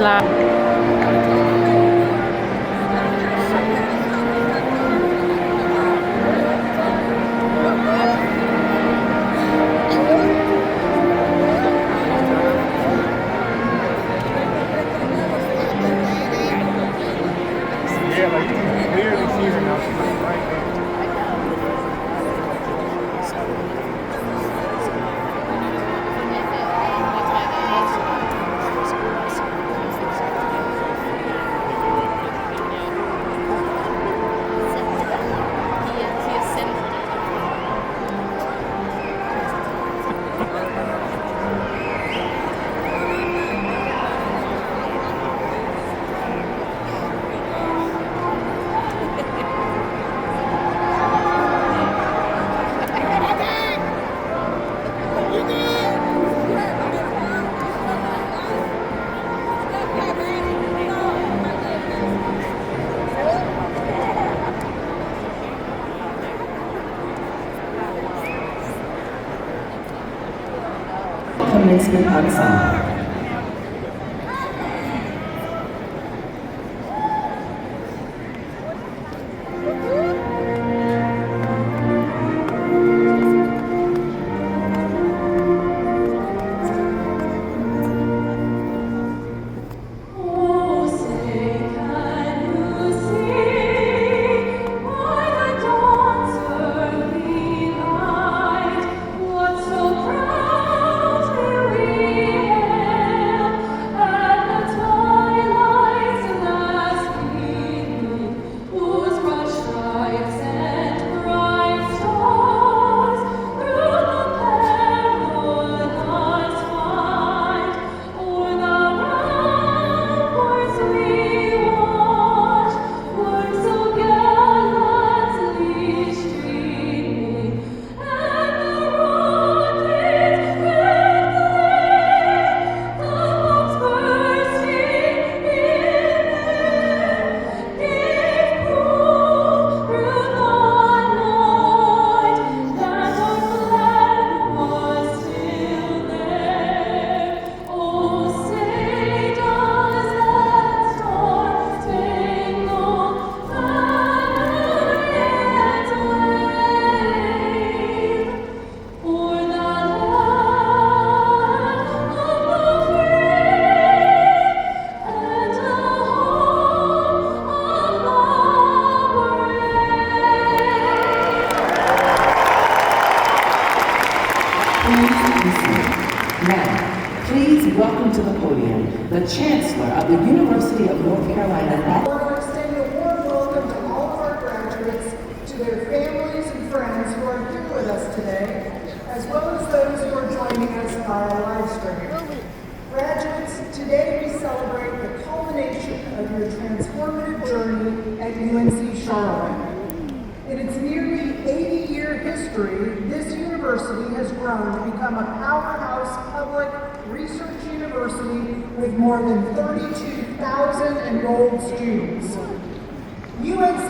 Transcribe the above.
loud. Yeah, like you can clearly see her now. She's like right there. Commencement ensemble. Now, please welcome to the podium the Chancellor of the University of North Carolina. I want to extend a warm welcome to all of our graduates, to their families and friends who are here with us today, as well as those who are joining us via live stream. Graduates, today we celebrate the culmination of your transformative journey at UNC Charlotte. In its nearly 80-year history, this university has grown to become a powerhouse public research university with more than 32,000 enrolled students. UNC